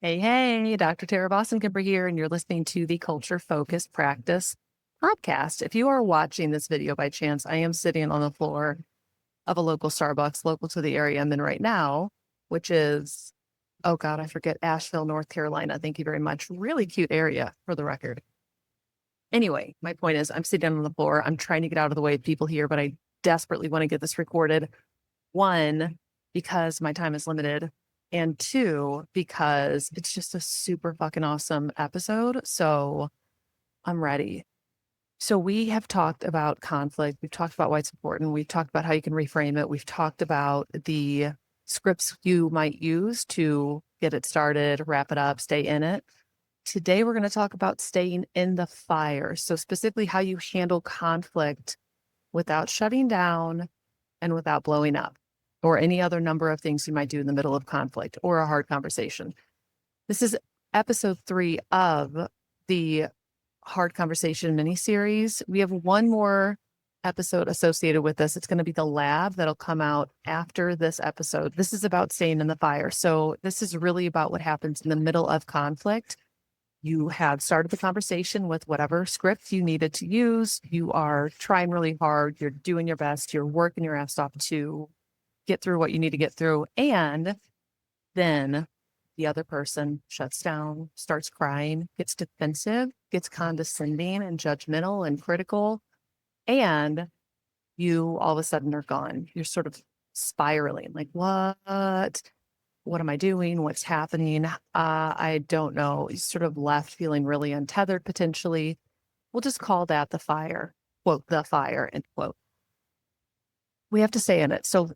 Hey, Dr. Tara Vossenkemper here, and you're listening to the Culture Focused Practice podcast. If you are watching this video by chance, I am sitting on the floor of a local Starbucks local to the area I'm in right now, which is, oh God, I forget, Asheville, North Carolina. Thank you very much. Really cute area for the record. Anyway, my point is I'm sitting on the floor. I'm trying to get out of the way of people here, but I desperately want to get this recorded. One, because my time is limited. And two, because it's just a super fucking awesome episode. So I'm ready. So we have talked about conflict. We've talked about why it's important. We've talked about how you can reframe it. We've talked about the scripts you might use to get it started, wrap it up, stay in it. Today, we're going to talk about staying in the fire. So specifically how you handle conflict without shutting down and without blowing up, or any other number of things you might do in the middle of conflict or a hard conversation. This is episode 3 of the Hard Conversation miniseries. We have one more episode associated with this. It's going to be the lab that'll come out after this episode. This is about staying in the fire. So this is really about what happens in the middle of conflict. You have started the conversation with whatever script you needed to use. You are trying really hard. You're doing your best. You're working your ass off to get through what you need to get through. And then the other person shuts down, starts crying, gets defensive, gets condescending and judgmental and critical. And you all of a sudden are gone. You're sort of spiraling like, what am I doing? What's happening? I don't know. You're sort of left feeling really untethered potentially. We'll just call that the fire, quote, the fire, end quote. We have to stay in it. So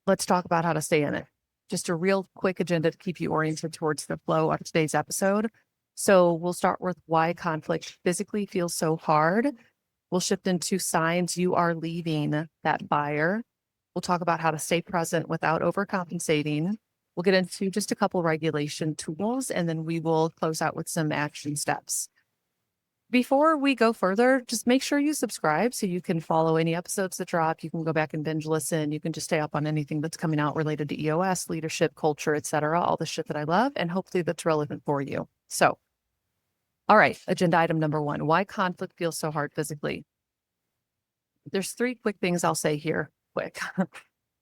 let's talk about how to stay in it. Just a real quick agenda to keep you oriented towards the flow of today's episode. So we'll start with why conflict physically feels so hard. We'll shift into signs you are leaving that fire. We'll talk about how to stay present without overcompensating. We'll get into just a couple regulation tools, and then we will close out with some action steps. Before we go further, just make sure you subscribe so you can follow any episodes that drop. You can go back and binge listen. You can just stay up on anything that's coming out related to EOS, leadership, culture, etc. All the shit that I love, and hopefully that's relevant for you. So, all right, agenda item number 1, why conflict feels so hard physically. There's 3 quick things I'll say here. Quick.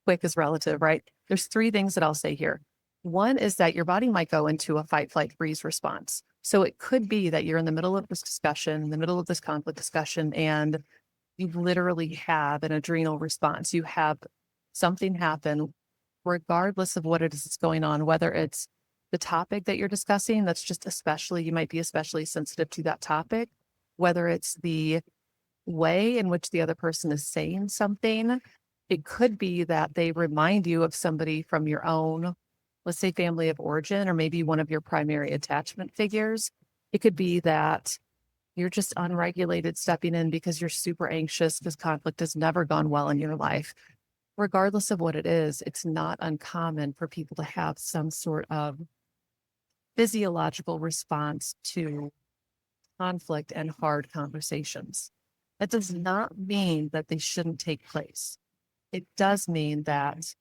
Quick is relative, right? There's 3 things that I'll say here. One is that your body might go into a fight, flight, freeze response. So it could be that you're in the middle of this discussion, in the middle of this conflict discussion, and you literally have an adrenal response. You have something happen, regardless of what it is that's going on, whether it's the topic that you're discussing, that's just you might be especially sensitive to that topic, whether it's the way in which the other person is saying something. It could be that they remind you of somebody from your own, let's say, family of origin, or maybe one of your primary attachment figures. It could be that you're just unregulated stepping in because you're super anxious because conflict has never gone well in your life. Regardless of what it is, it's not uncommon for people to have some sort of physiological response to conflict and hard conversations. That does not mean that they shouldn't take place. It does mean that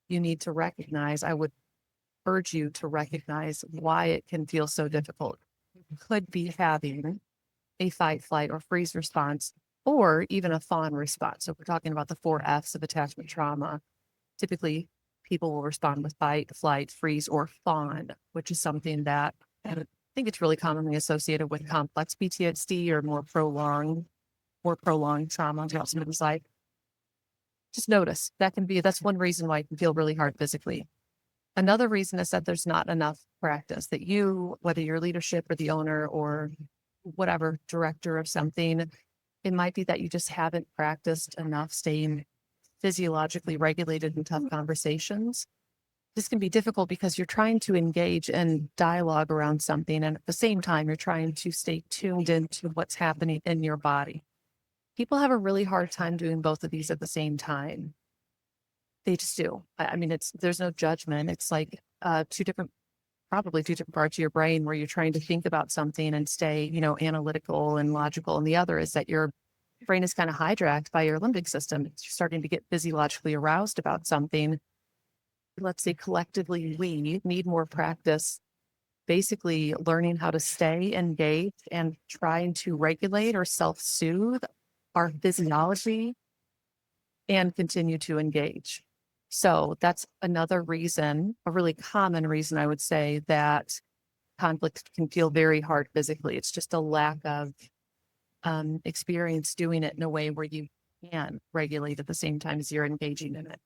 you need to recognize, I would urge you to recognize why it can feel so difficult. You could be having a fight, flight, or freeze response, or even a fawn response. So if we're talking about the 4 F's of attachment trauma, typically people will respond with fight, flight, freeze, or fawn, which is something that I think it's really commonly associated with complex PTSD or more prolonged trauma throughout somebody's life. Just notice that's one reason why it can feel really hard physically. Another reason is that there's not enough practice, that you, whether you're leadership or the owner or whatever, director of something, it might be that you just haven't practiced enough staying physiologically regulated in tough conversations. This can be difficult because you're trying to engage in dialogue around something, and at the same time, you're trying to stay tuned into what's happening in your body. People have a really hard time doing both of these at the same time. They just do. I mean, there's no judgment. It's like probably two different parts of your brain where you're trying to think about something and stay, analytical and logical. And the other is that your brain is kind of hijacked by your limbic system. You're starting to get physiologically aroused about something. Let's say collectively, we need more practice basically learning how to stay engaged and trying to regulate or self-soothe our physiology and continue to engage. So that's another reason, a really common reason I would say that conflict can feel very hard physically. It's just a lack of experience doing it in a way where you can regulate at the same time as you're engaging in it.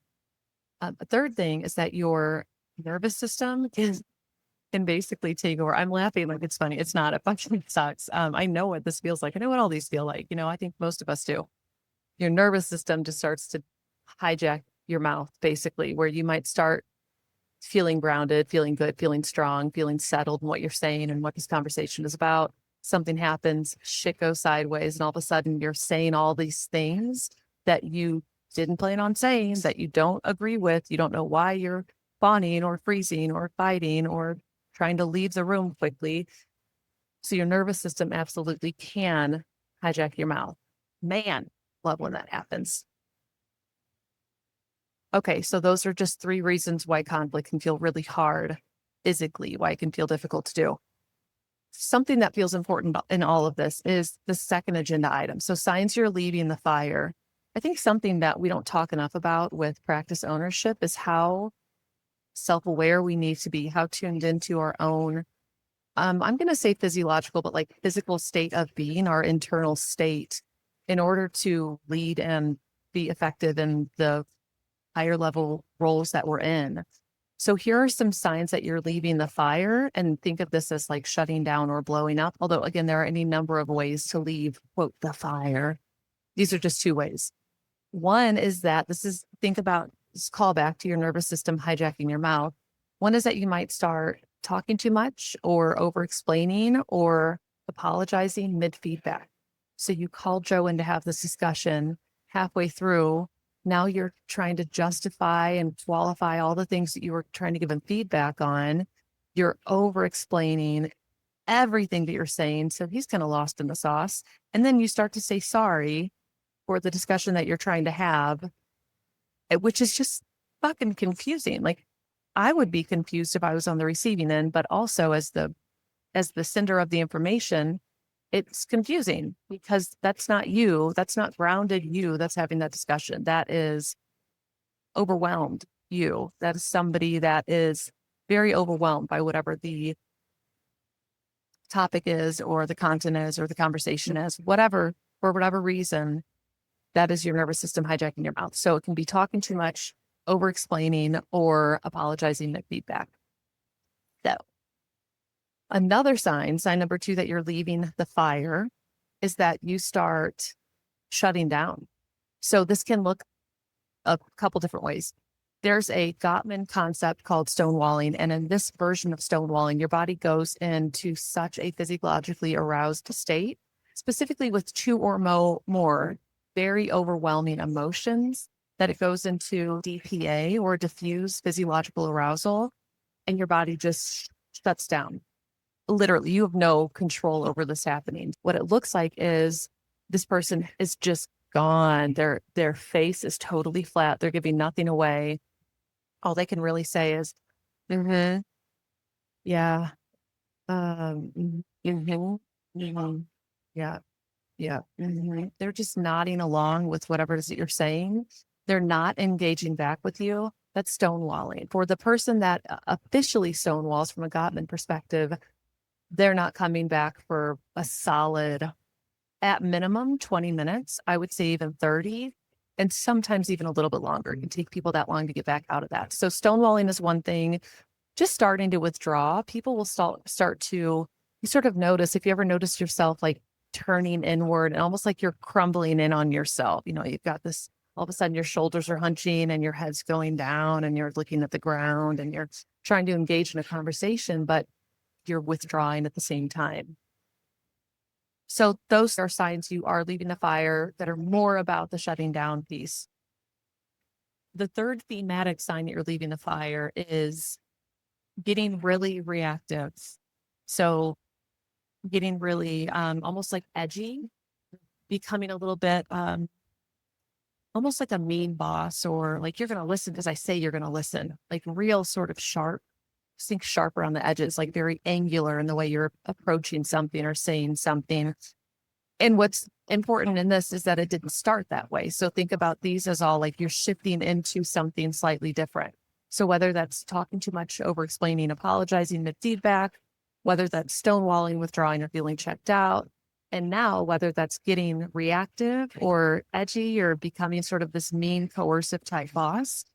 A third thing is that your nervous system can basically take over. I'm laughing like it's funny. It's not. It fucking sucks. I know what this feels like. I know what all these feel like. I think most of us do. Your nervous system just starts to hijack your mouth, basically, where you might start feeling grounded, feeling good, feeling strong, feeling settled in what you're saying and what this conversation is about. Something happens, shit goes sideways, and all of a sudden you're saying all these things that you didn't plan on saying, that you don't agree with. You don't know why you're fawning or freezing or fighting or trying to leave the room quickly. So your nervous system absolutely can hijack your mouth. Man, love when that happens. Okay, so those are just 3 reasons why conflict can feel really hard physically, why it can feel difficult to do. Something that feels important in all of this is the second agenda item. So signs you're leaving the fire. I think something that we don't talk enough about with practice ownership is how self-aware we need to be, how tuned into our own, I'm going to say physiological, but like physical state of being, our internal state, in order to lead and be effective in the higher level roles that we're in. So here are some signs that you're leaving the fire, and think of this as like shutting down or blowing up. Although again, there are any number of ways to leave, quote, the fire. These are just 2 ways. One is that think about this call back to your nervous system hijacking your mouth. One is that you might start talking too much or over explaining or apologizing mid feedback. So you call Joe in to have this discussion halfway through. Now you're trying to justify and qualify all the things that you were trying to give him feedback on. You're over explaining everything that you're saying. So he's kind of lost in the sauce. And then you start to say sorry for the discussion that you're trying to have, which is just fucking confusing. Like I would be confused if I was on the receiving end, but also as the sender of the information, it's confusing because that's not you. That's not grounded you that's having that discussion. That is overwhelmed you. That is somebody that is very overwhelmed by whatever the topic is or the content is or the conversation is, whatever, for whatever reason, that is your nervous system hijacking your mouth. So it can be talking too much, over explaining, or apologizing at feedback. So another sign number 2, that you're leaving the fire is that you start shutting down. So this can look a couple different ways. There's a Gottman concept called stonewalling. And in this version of stonewalling, your body goes into such a physiologically aroused state, specifically with 2 or more very overwhelming emotions, that it goes into DPA or diffuse physiological arousal, and your body just shuts down. Literally, you have no control over this happening. What it looks like is this person is just gone. Their face is totally flat. They're giving nothing away. All they can really say is, mm-hmm, yeah, mm-hmm, mm-hmm, yeah, yeah. Mm-hmm. They're just nodding along with whatever it is that you're saying. They're not engaging back with you. That's stonewalling. For the person that officially stonewalls from a Gottman perspective, they're not coming back for a solid, at minimum, 20 minutes. I would say even 30, and sometimes even a little bit longer. It can take people that long to get back out of that. So stonewalling is one thing. Just starting to withdraw, people will start to, you sort of notice, if you ever notice yourself like turning inward and almost like you're crumbling in on yourself. You've got this, all of a sudden your shoulders are hunching and your head's going down and you're looking at the ground and you're trying to engage in a conversation, but you're withdrawing at the same time. So those are signs you are leaving the fire that are more about the shutting down piece. The third thematic sign that you're leaving the fire is getting really reactive. So getting really almost like edgy, becoming a little bit almost like a mean boss, or like you're going to listen because I say you're going to listen, like real sort of sharp just think sharp around the edges, like very angular in the way you're approaching something or saying something. And what's important in this is that it didn't start that way. So think about these as all like you're shifting into something slightly different. So whether that's talking too much, over explaining, apologizing, mid feedback, whether that's stonewalling, withdrawing, or feeling checked out. And now whether that's getting reactive or edgy or becoming sort of this mean, coercive type boss,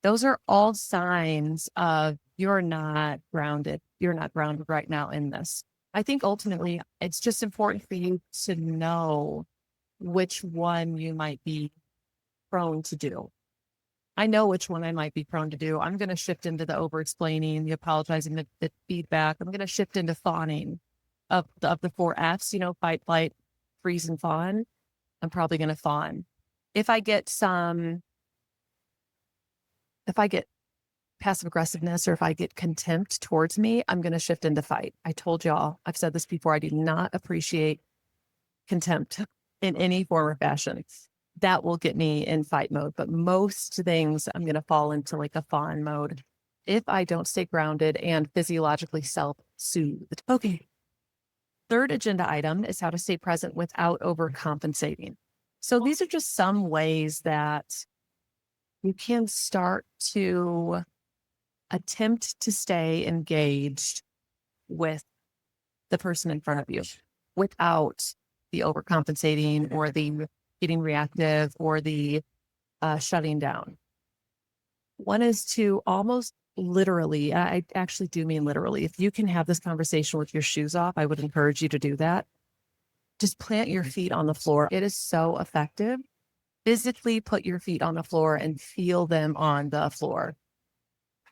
those are all signs of you're not grounded. You're not grounded right now in this. I think ultimately it's just important for you to know which one you might be prone to do. I know which one I might be prone to do. I'm going to shift into the over explaining, the apologizing, the feedback. I'm going to shift into fawning of the 4 Fs, fight, flight, freeze, and fawn. I'm probably going to fawn. If I get passive aggressiveness or if I get contempt towards me, I'm going to shift into fight. I told y'all, I've said this before, I do not appreciate contempt in any form or fashion. That will get me in fight mode. But most things, I'm going to fall into like a fawn mode if I don't stay grounded and physiologically self-soothed. Okay. Third agenda item is how to stay present without overcompensating. So these are just some ways that you can start to attempt to stay engaged with the person in front of you without the overcompensating or the getting reactive or the shutting down. One is to almost literally, I actually do mean literally, if you can have this conversation with your shoes off, I would encourage you to do that. Just plant your feet on the floor. It is so effective. Physically put your feet on the floor and feel them on the floor.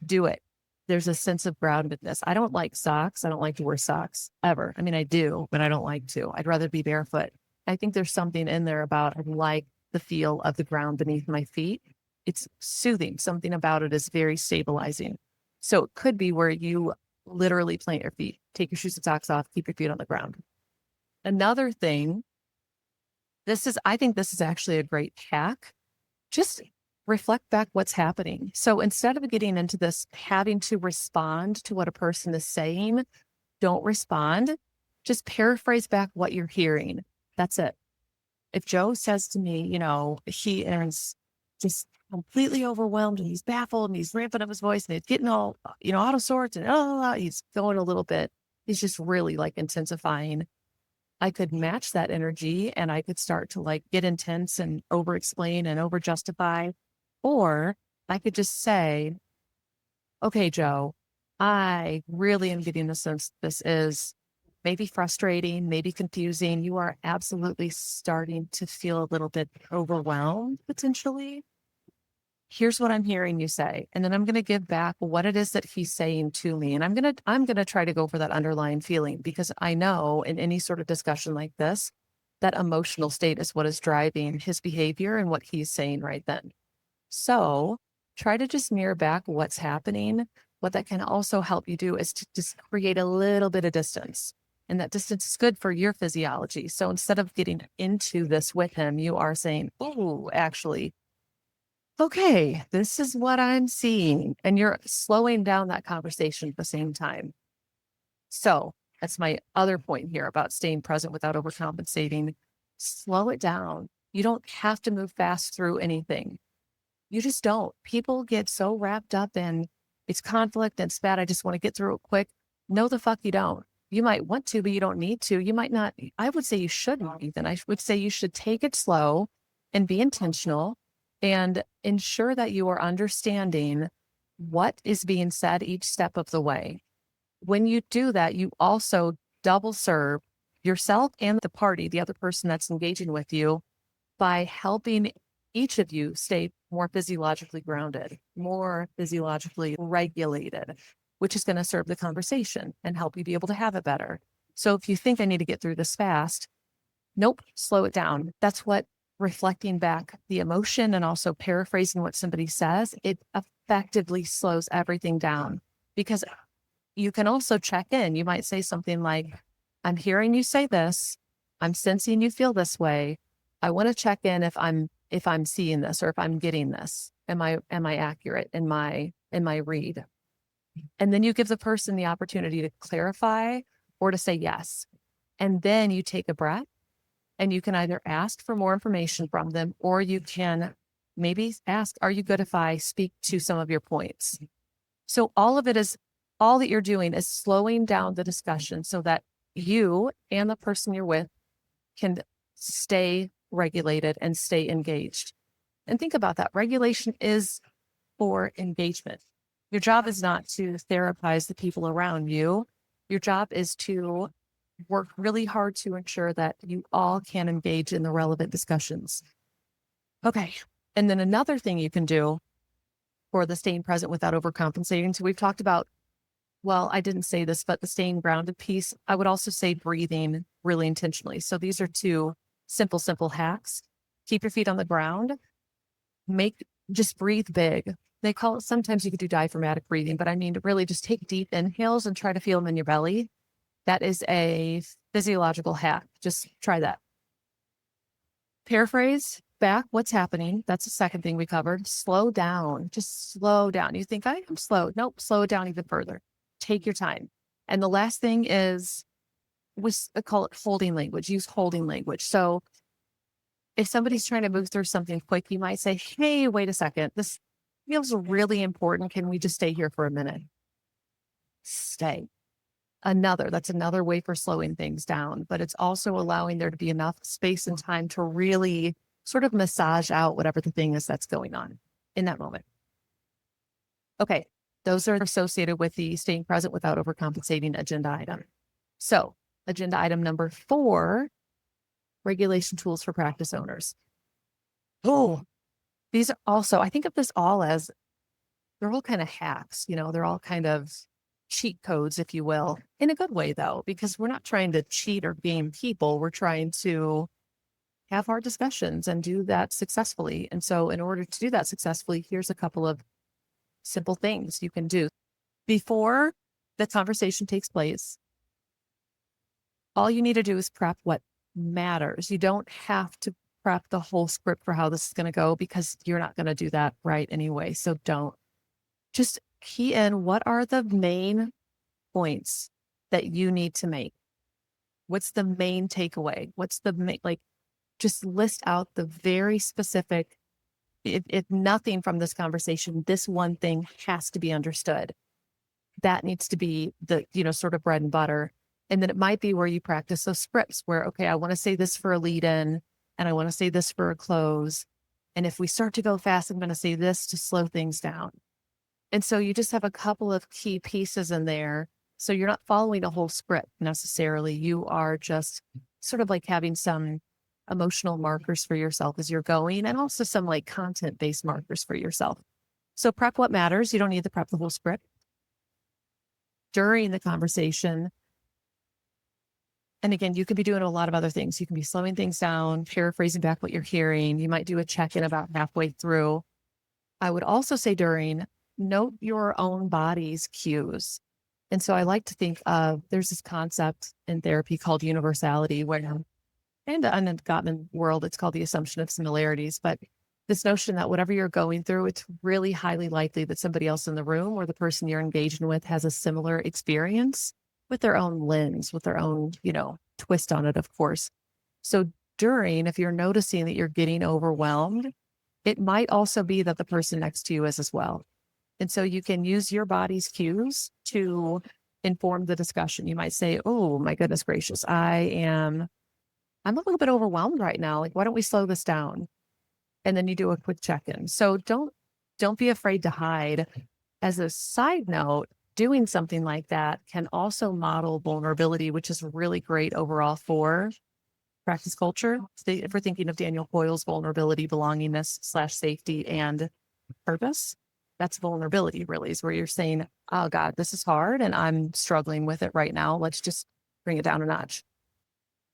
Do it. There's a sense of groundedness. I don't like socks. I don't like to wear socks ever. I mean, I do, but I don't like to. I'd rather be barefoot. I think there's something in there about I like the feel of the ground beneath my feet. It's soothing. Something about it is very stabilizing. So it could be where you literally plant your feet, take your shoes and socks off, keep your feet on the ground. Another thing, I think this is actually a great hack. Just reflect back what's happening. So instead of getting into this, having to respond to what a person is saying, don't respond. Just paraphrase back what you're hearing. That's it. If Joe says to me, he is just completely overwhelmed and he's baffled and he's ramping up his voice and he's getting all, out of sorts and he's going a little bit, he's just really like intensifying. I could match that energy and I could start to like get intense and over explain and over justify. Or I could just say, okay, Joe, I really am getting the sense this is maybe frustrating, maybe confusing. You are absolutely starting to feel a little bit overwhelmed potentially. Here's what I'm hearing you say. And then I'm going to give back what it is that he's saying to me. And I'm going to try to go for that underlying feeling because I know in any sort of discussion like this, that emotional state is what is driving his behavior and what he's saying right then. So try to just mirror back what's happening. What that can also help you do is to just create a little bit of distance. And that distance is good for your physiology. So instead of getting into this with him, you are saying, oh, actually, okay, this is what I'm seeing. And you're slowing down that conversation at the same time. So that's my other point here about staying present without overcompensating. Slow it down. You don't have to move fast through anything. You just don't. People get so wrapped up in it's conflict and it's bad. I just want to get through it quick. No, the fuck you don't. You might want to, but you don't need to. You might not. I would say you shouldn't even. I would say you should take it slow and be intentional and ensure that you are understanding what is being said each step of the way. When you do that, you also double serve yourself and the party, the other person that's engaging with you, by helping each of you stay more physiologically grounded, more physiologically regulated, which is going to serve the conversation and help you be able to have it better. So if you think I need to get through this fast, nope, slow it down. That's what reflecting back the emotion and also paraphrasing what somebody says, it effectively slows everything down because you can also check in. You might say something like, I'm hearing you say this. I'm sensing you feel this way. I want to check in if I'm seeing this or if I'm getting this. Am I accurate in my read? And then you give the person the opportunity to clarify or to say yes. And then you take a breath and you can either ask for more information from them, or you can maybe ask, are you good if I speak to some of your points? So all that you're doing is slowing down the discussion so that you and the person you're with can stay regulated and stay engaged. And think about that. Regulation is for engagement. Your job is not to therapize the people around you. Your job is to work really hard to ensure that you all can engage in the relevant discussions. Okay. And then another thing you can do for the staying present without overcompensating. So we've talked about, well, I didn't say this, but the staying grounded piece, I would also say breathing really intentionally. So these are two simple hacks. Keep your feet on the ground. Just breathe big. They call it, sometimes you could do diaphragmatic breathing, but I mean, to really just take deep inhales and try to feel them in your belly. That is a physiological hack. Just try that. Paraphrase back what's happening. That's the second thing we covered. Slow down. Just slow down. You think, I am slow. Nope, slow it down even further. Take your time. And the last thing is, we call it holding language. Use holding language. So if somebody's trying to move through something quick, you might say, hey, wait a second. This feels really important. Can we just stay here for a minute? Stay. That's another way for slowing things down, but it's also allowing there to be enough space and time to really sort of massage out whatever the thing is that's going on in that moment. Okay. Those are associated with the staying present without overcompensating agenda item. So agenda item number 4, regulation tools for practice owners. Oh, these are also, I think of this all as, they're all kind of hacks, they're all kind of cheat codes, if you will, in a good way though, because we're not trying to cheat or game people. We're trying to have hard discussions and do that successfully. And so in order to do that successfully, here's a couple of simple things you can do. Before the conversation takes place, all you need to do is prep what matters. You don't have to prep the whole script for how this is going to go, because you're not going to do that right anyway. So don't. Just key in, what are the main points that you need to make? What's the main takeaway? What's the main, just list out the very specific, if nothing from this conversation, this one thing has to be understood. That needs to be the, sort of bread and butter. And then it might be where you practice those scripts where, okay, I want to say this for a lead in, and I want to say this for a close. And if we start to go fast, I'm going to say this to slow things down. And so you just have a couple of key pieces in there. So you're not following a whole script necessarily. You are just sort of having some emotional markers for yourself as you're going, and also some content-based markers for yourself. So prep what matters. You don't need to prep the whole script. During the conversation, and again, you could be doing a lot of other things. You can be slowing things down, paraphrasing back what you're hearing. You might do a check-in about halfway through. I would also say note your own body's cues. And so I like to think of, there's this concept in therapy called universality, where in the Gottman world, it's called the assumption of similarities. But this notion that whatever you're going through, it's really highly likely that somebody else in the room or the person you're engaging with has a similar experience with their own lens, with their own, twist on it, of course. So if you're noticing that you're getting overwhelmed, it might also be that the person next to you is as well. And so you can use your body's cues to inform the discussion. You might say, oh my goodness gracious, I'm a little bit overwhelmed right now. Why don't we slow this down? And then you do a quick check-in. So don't be afraid to hide. As a side note, doing something like that can also model vulnerability, which is really great overall for practice culture. If we're thinking of Daniel Coyle's vulnerability, belongingness / safety and purpose, that's vulnerability really, is where you're saying, oh God, this is hard and I'm struggling with it right now. Let's just bring it down a notch.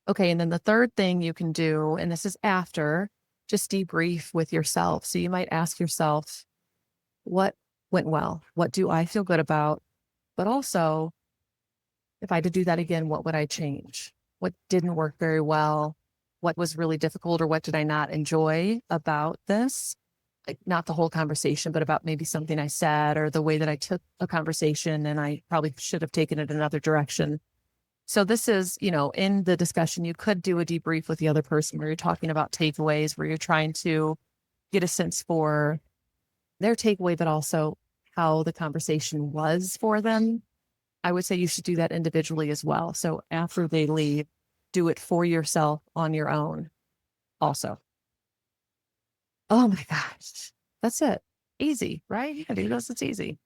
Okay. And then the third thing you can do, and this is after, just debrief with yourself. So you might ask yourself, what went well? What do I feel good about? But also, if I had to do that again, what would I change? What didn't work very well? What was really difficult, or what did I not enjoy about this? like not the whole conversation, but about maybe something I said or the way that I took a conversation and I probably should have taken it another direction. So this is, in the discussion, you could do a debrief with the other person where you're talking about takeaways, where you're trying to get a sense for their takeaway, but also how the conversation was for them. I would say you should do that individually as well. So after they leave, do it for yourself on your own also. Oh my gosh. That's it. Easy, right? You can do this. It's easy.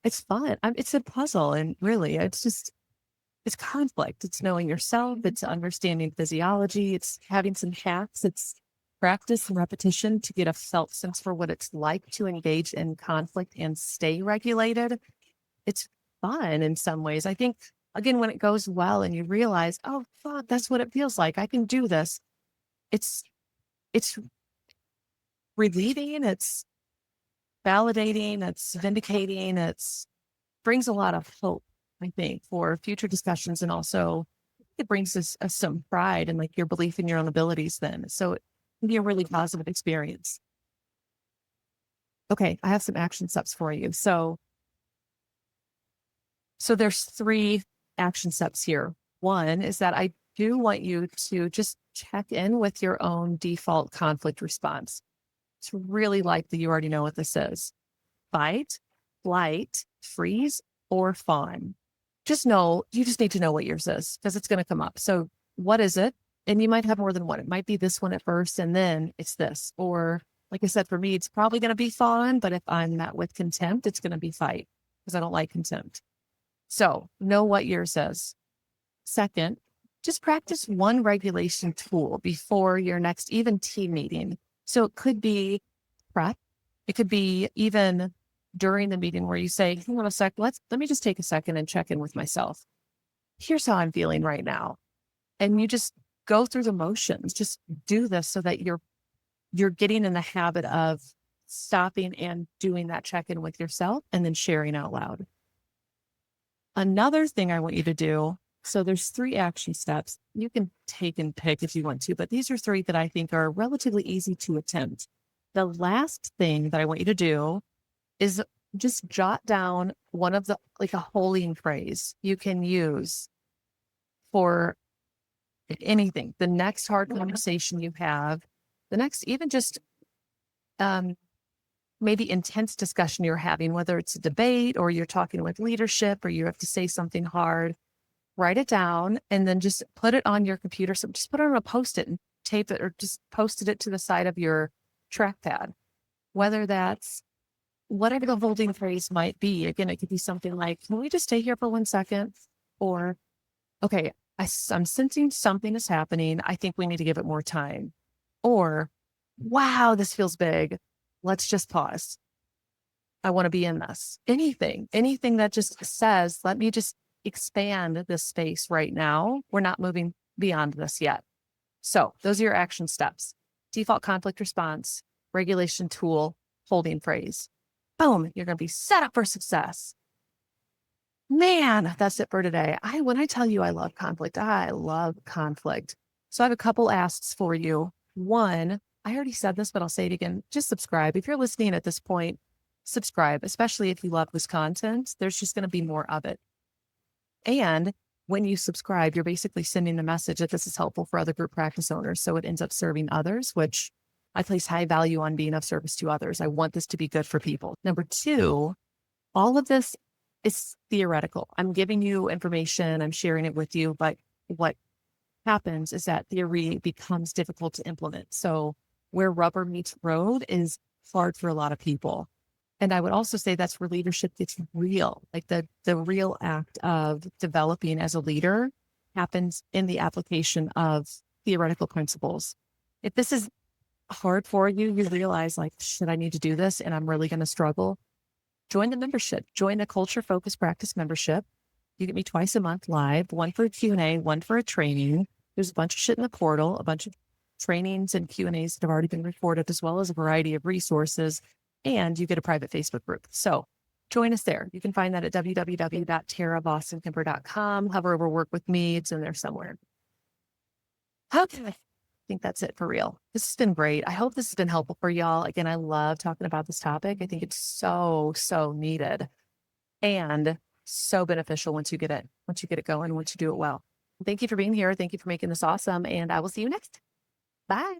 It's fun. It's a puzzle. And really, it's conflict. It's knowing yourself. It's understanding physiology. It's having some hacks. It's practice and repetition to get a felt sense for what it's like to engage in conflict and stay regulated. It's fun in some ways. I think, again, when it goes well and you realize, oh, fuck, that's what it feels like. I can do this. It's relieving. It's validating. It's vindicating. It's brings a lot of hope, I think, for future discussions. And also it brings us some pride and like your belief in your own abilities then. So it can be a really positive experience. Okay, I have some action steps for you. So there's 3 action steps here. One is that I do want you to just check in with your own default conflict response. It's really likely you already know what this is. Fight, flight, freeze, or fawn. You just need to know what yours is because it's going to come up. So what is it? And you might have more than one. It might be this one at first, and then it's this. Or like I said, for me, it's probably going to be fawn, but if I'm met with contempt, it's going to be fight because I don't like contempt. So know what yours is. Second, just practice one regulation tool before your next even team meeting. So it could be prep. It could be even during the meeting where you say, hang on a sec, let me just take a second and check in with myself. Here's how I'm feeling right now. And you just go through the motions. Just do this so that you're getting in the habit of stopping and doing that check-in with yourself and then sharing out loud. Another thing I want you to do, so there's 3 action steps. You can take and pick if you want to, but these are 3 that I think are relatively easy to attempt. The last thing that I want you to do is just jot down one of a holding phrase you can use for anything. The next hard conversation you have, the next, even just maybe intense discussion you're having, whether it's a debate or you're talking with leadership or you have to say something hard, write it down and then just put it on your computer. So just put it on a Post-it and tape it or just posted it to the side of your trackpad, whether that's whatever the holding phrase might be. Again, it could be something like, can we just stay here for 1 second? Or, okay, I'm sensing something is happening. I think we need to give it more time. Or, wow, this feels big. Let's just pause. I want to be in this. Anything that just says, let me just expand this space right now. We're not moving beyond this yet. So those are your action steps. Default conflict response, regulation tool, holding phrase. Boom, you're going to be set up for success. Man, that's it for today. When I tell you I love conflict, I love conflict. So I have a couple asks for you. One, I already said this, but I'll say it again. Just subscribe. If you're listening at this point, subscribe, especially if you love this content. There's just going to be more of it. And when you subscribe, you're basically sending the message that this is helpful for other group practice owners. So it ends up serving others, which I place high value on being of service to others. I want this to be good for people. Number 2, all of this is theoretical. I'm giving you information, I'm sharing it with you, but what happens is that theory becomes difficult to implement. So where rubber meets road is hard for a lot of people. And I would also say that's where leadership gets real. Like the real act of developing as a leader happens in the application of theoretical principles. If this is hard for you, you realize like, should I need to do this? And I'm really going to struggle. Join the membership, join the Culture Focused Practice membership. You get me twice a month live, one for a Q&A, one for a training. There's a bunch of shit in the portal, a bunch of trainings and Q&As that have already been recorded, as well as a variety of resources. And you get a private Facebook group. So join us there. You can find that at www.taravossenkemper.com. Hover over work with me. It's in there somewhere. Okay. think that's it for real. This has been great. I hope this has been helpful for y'all. Again, I love talking about this topic. I think it's so, so needed and so beneficial once you get it going, once you do it well. Thank you for being here. Thank you for making this awesome. And I will see you next. Bye.